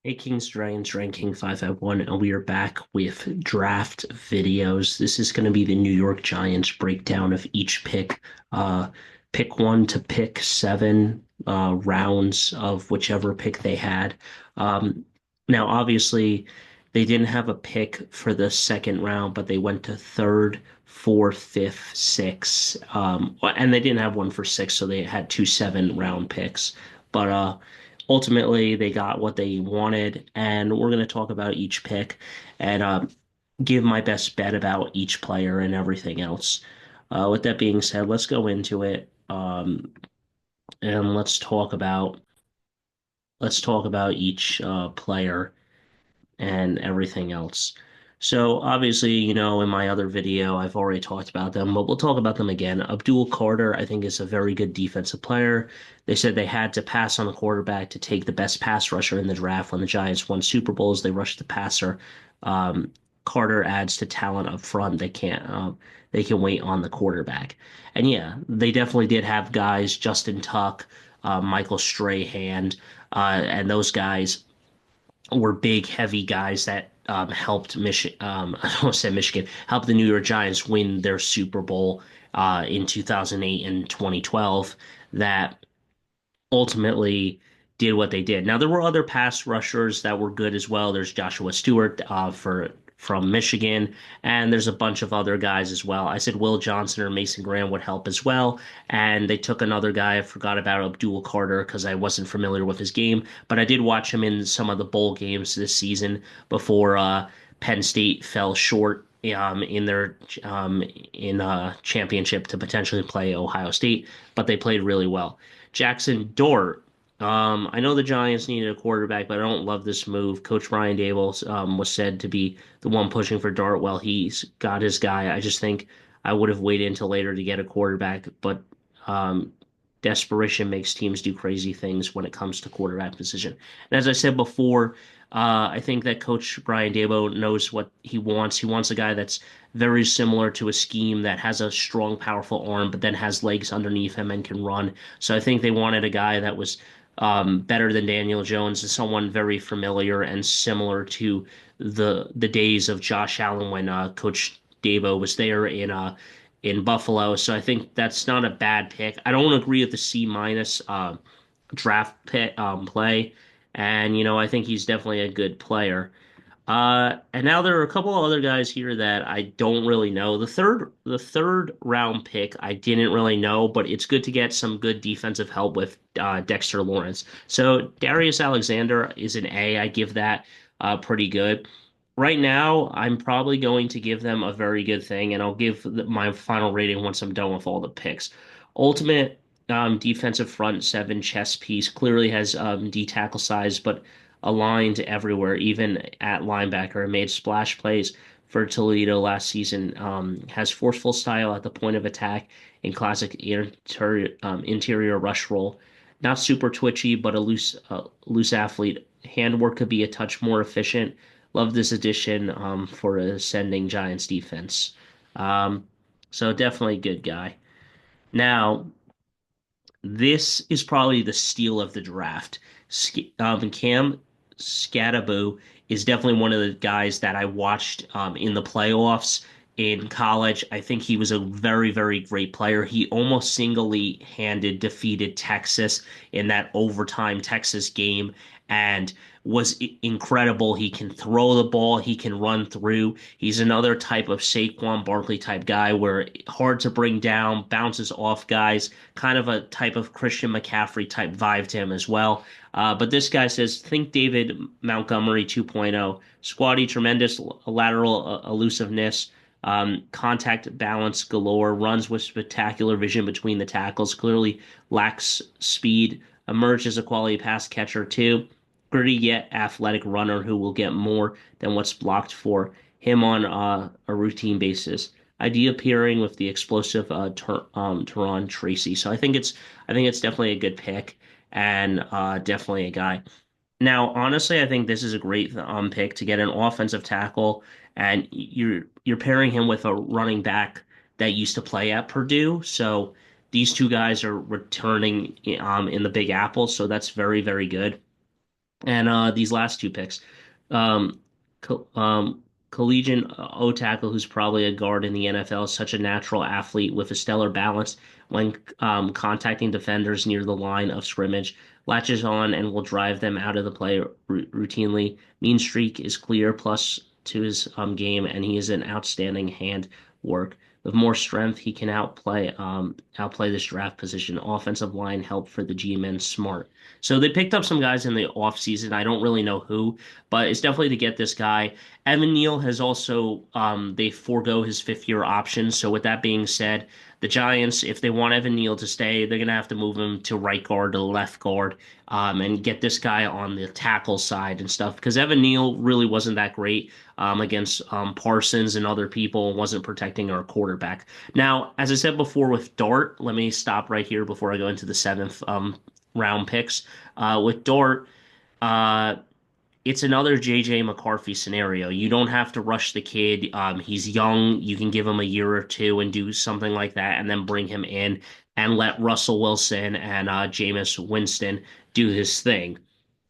Hey Kings Giants ranking 551, and we are back with draft videos. This is going to be the New York Giants breakdown of each pick. Pick one to pick seven rounds of whichever pick they had. Um, Now, obviously, they didn't have a pick for the second round, but they went to third, fourth, fifth, sixth, and they didn't have one for six, so they had two seven-round picks. But ultimately they got what they wanted, and we're going to talk about each pick and give my best bet about each player and everything else. With that being said, let's go into it, and let's talk about each player and everything else. So obviously, in my other video, I've already talked about them, but we'll talk about them again. Abdul Carter, I think, is a very good defensive player. They said they had to pass on the quarterback to take the best pass rusher in the draft. When the Giants won Super Bowls, they rushed the passer. Um, Carter adds to talent up front. They can wait on the quarterback. And yeah, they definitely did have guys, Justin Tuck, Michael Strahan, and those guys were big, heavy guys that helped Michigan. I don't want to say Michigan helped the New York Giants win their Super Bowl in 2008 and 2012. That ultimately did what they did. Now there were other pass rushers that were good as well. There's Joshua Stewart for from Michigan, and there's a bunch of other guys as well. I said Will Johnson or Mason Graham would help as well, and they took another guy. I forgot about Abdul Carter because I wasn't familiar with his game, but I did watch him in some of the bowl games this season before Penn State fell short in their championship to potentially play Ohio State, but they played really well. Jackson Dort. I know the Giants needed a quarterback, but I don't love this move. Coach Brian Daboll was said to be the one pushing for Dart. Well, he's got his guy. I just think I would have waited until later to get a quarterback, but um, desperation makes teams do crazy things when it comes to quarterback position. And as I said before, I think that Coach Brian Daboll knows what he wants. He wants a guy that's very similar to a scheme that has a strong, powerful arm, but then has legs underneath him and can run. So I think they wanted a guy that was better than Daniel Jones and someone very familiar and similar to the days of Josh Allen when Coach Dabo was there in Buffalo. So I think that's not a bad pick. I don't agree with the C minus draft pick play, and I think he's definitely a good player. And now there are a couple of other guys here that I don't really know. The third round pick, I didn't really know, but it's good to get some good defensive help with Dexter Lawrence. So Darius Alexander is an A. I give that pretty good. Right now, I'm probably going to give them a very good thing, and I'll give my final rating once I'm done with all the picks. Ultimate defensive front seven chess piece clearly has D tackle size, but aligned everywhere, even at linebacker. Made splash plays for Toledo last season. Has forceful style at the point of attack and classic interior rush role. Not super twitchy, but a loose athlete. Handwork could be a touch more efficient. Love this addition for ascending Giants defense. Um, so definitely a good guy. Now, this is probably the steal of the draft. Cam Skattebo is definitely one of the guys that I watched in the playoffs in college. I think he was a very, very great player. He almost single-handed defeated Texas in that overtime Texas game and was incredible. He can throw the ball, he can run through. He's another type of Saquon Barkley type guy where hard to bring down, bounces off guys, kind of a type of Christian McCaffrey type vibe to him as well. But this guy says, think David Montgomery 2.0. Squatty, tremendous lateral elusiveness, contact balance galore, runs with spectacular vision between the tackles, clearly lacks speed, emerged as a quality pass catcher too. Gritty yet athletic runner who will get more than what's blocked for him on a routine basis. Idea pairing with the explosive Teron Tracy. So I think it's definitely a good pick and definitely a guy. Now, honestly, I think this is a great pick to get an offensive tackle, and you're pairing him with a running back that used to play at Purdue. So these two guys are returning in the Big Apple, so that's very, very good. And these last two picks, um, co Collegiate O tackle, who's probably a guard in the NFL, is such a natural athlete with a stellar balance when contacting defenders near the line of scrimmage, latches on and will drive them out of the play routinely. Mean streak is clear, plus to his game, and he is an outstanding hand work. With more strength, he can outplay this draft position. Offensive line help for the G-men smart. So they picked up some guys in the offseason. I don't really know who, but it's definitely to get this guy. Evan Neal has also they forego his 5th-year option. So with that being said, the Giants, if they want Evan Neal to stay, they're gonna have to move him to right guard to left guard, and get this guy on the tackle side and stuff. Because Evan Neal really wasn't that great against Parsons and other people, and wasn't protecting our quarterback. Now, as I said before with Dart, let me stop right here before I go into the seventh round picks. With Dort, uh, it's another JJ McCarthy scenario. You don't have to rush the kid. He's young. You can give him a year or two and do something like that, and then bring him in and let Russell Wilson and Jameis Winston do his thing.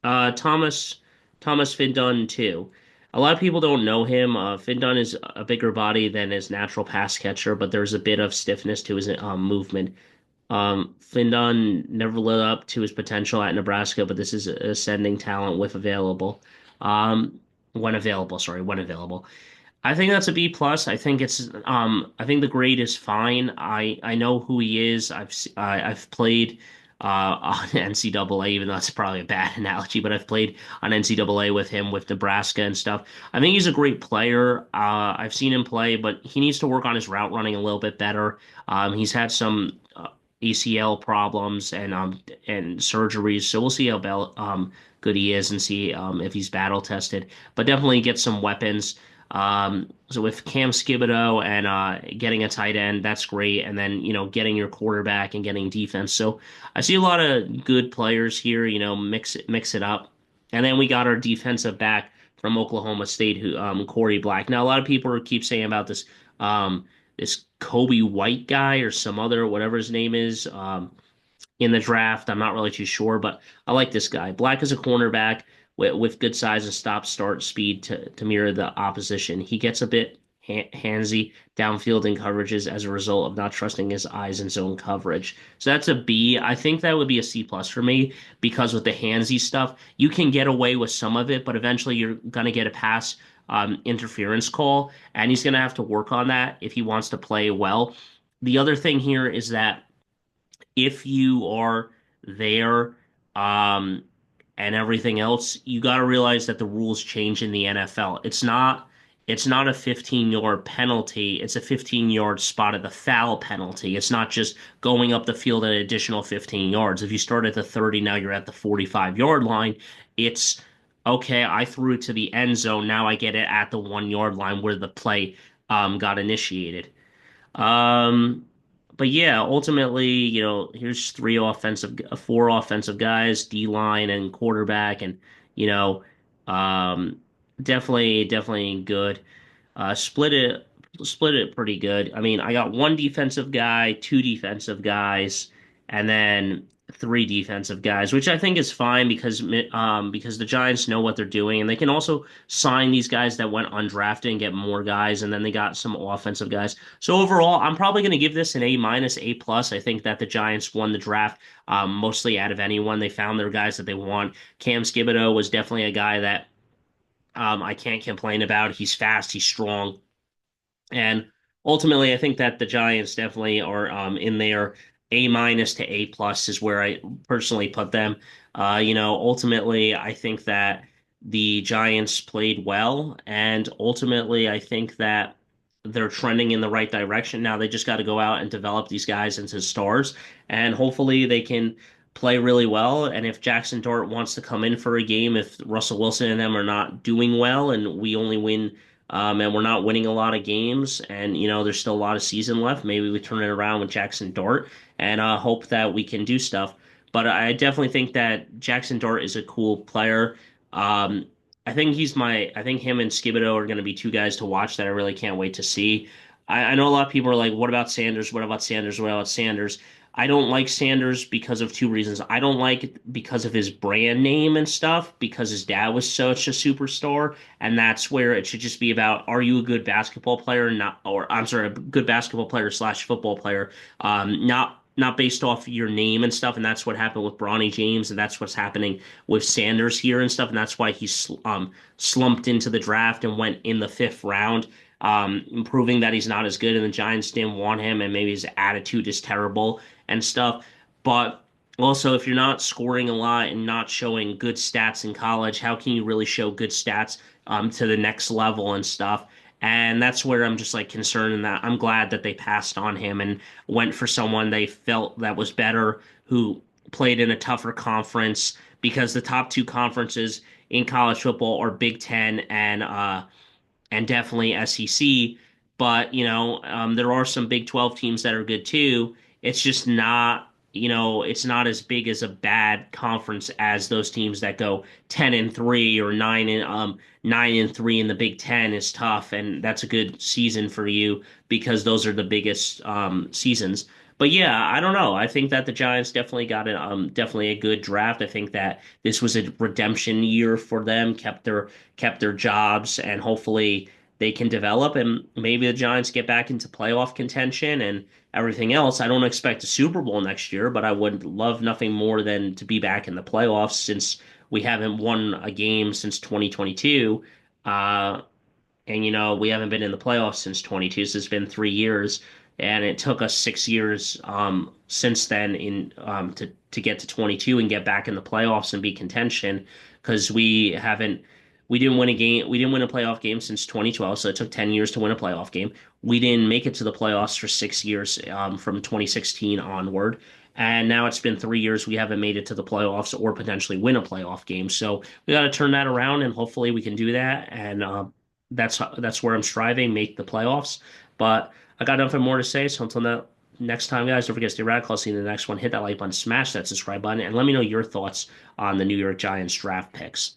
Thomas Findon too. A lot of people don't know him. Findon is a bigger body than his natural pass catcher, but there's a bit of stiffness to his movement. Findon never lived up to his potential at Nebraska, but this is ascending talent with available. Um, when available, sorry, when available. I think that's a B plus. I think the grade is fine. I know who he is. I've played on NCAA, even though that's probably a bad analogy, but I've played on NCAA with him with Nebraska and stuff. I think he's a great player. I've seen him play, but he needs to work on his route running a little bit better. He's had some ACL problems and surgeries, so we'll see how good he is and see if he's battle tested. But definitely get some weapons. So with Cam Skibido and getting a tight end, that's great. And then, getting your quarterback and getting defense. So I see a lot of good players here, mix it up. And then we got our defensive back from Oklahoma State, who Corey Black. Now a lot of people keep saying about this Kobe White guy or some other whatever his name is in the draft. I'm not really too sure, but I like this guy. Black is a cornerback with good size and stop start speed to mirror the opposition. He gets a bit handsy downfield in coverages as a result of not trusting his eyes in zone coverage. So that's a B. I think that would be a C plus for me because with the handsy stuff, you can get away with some of it, but eventually you're gonna get a pass interference call, and he's gonna have to work on that if he wants to play well. The other thing here is that if you are there um, and everything else, you got to realize that the rules change in the NFL. It's not a 15-yard penalty. It's a 15-yard spot of the foul penalty. It's not just going up the field an additional 15 yards. If you start at the 30, now you're at the 45-yard line. It's okay, I threw it to the end zone. Now I get it at the 1 yard line where the play got initiated. Um, but yeah, ultimately, here's four offensive guys, D line and quarterback, and you know, um, definitely good. Uh, split it, split it pretty good. I mean, I got one defensive guy, two defensive guys, and then three defensive guys, which I think is fine because the Giants know what they're doing, and they can also sign these guys that went undrafted and get more guys, and then they got some offensive guys. So overall, I'm probably going to give this an A minus, A plus. I think that the Giants won the draft mostly out of anyone. They found their guys that they want. Cam Skibido was definitely a guy that I can't complain about. He's fast, he's strong, and ultimately, I think that the Giants definitely are in there. A minus to A plus is where I personally put them. Ultimately, I think that the Giants played well, and ultimately, I think that they're trending in the right direction. Now they just got to go out and develop these guys into stars, and hopefully they can play really well. And if Jackson Dart wants to come in for a game, if Russell Wilson and them are not doing well, and we only win and we're not winning a lot of games, and there's still a lot of season left. Maybe we turn it around with Jackson Dart and hope that we can do stuff. But I definitely think that Jackson Dart is a cool player. Um, I think him and Skibido are going to be two guys to watch that I really can't wait to see. I know a lot of people are like, what about Sanders? What about Sanders? What about Sanders? I don't like Sanders because of two reasons. I don't like it because of his brand name and stuff, because his dad was such a superstar, and that's where it should just be about, are you a good basketball player, not, or I'm sorry, a good basketball player slash football player, not based off your name and stuff. And that's what happened with Bronny James, and that's what's happening with Sanders here and stuff, and that's why he's slumped into the draft and went in the fifth round. Proving that he's not as good, and the Giants didn't want him, and maybe his attitude is terrible and stuff. But also, if you're not scoring a lot and not showing good stats in college, how can you really show good stats to the next level and stuff? And that's where I'm just like concerned, and that I'm glad that they passed on him and went for someone they felt that was better, who played in a tougher conference, because the top two conferences in college football are Big Ten and definitely SEC. But, there are some Big 12 teams that are good too. It's just not, it's not as big as a bad conference as those teams that go 10-3 or 9-3 in the Big Ten is tough. And that's a good season for you because those are the biggest seasons. But yeah, I don't know. I think that the Giants definitely a good draft. I think that this was a redemption year for them, kept their jobs, and hopefully they can develop, and maybe the Giants get back into playoff contention and everything else. I don't expect a Super Bowl next year, but I would love nothing more than to be back in the playoffs, since we haven't won a game since 2022. And we haven't been in the playoffs since 22, so it's been 3 years, and it took us 6 years since then to get to 22 and get back in the playoffs and be contention, because we didn't win a game, we didn't win a playoff game since 2012, so it took 10 years to win a playoff game. We didn't make it to the playoffs for 6 years from 2016 onward. And now it's been 3 years we haven't made it to the playoffs or potentially win a playoff game. So we got to turn that around, and hopefully we can do that. And that's where I'm striving, make the playoffs. But I got nothing more to say. So until next time, guys, don't forget to stay radical. I'll see you in the next one. Hit that like button, smash that subscribe button, and let me know your thoughts on the New York Giants draft picks.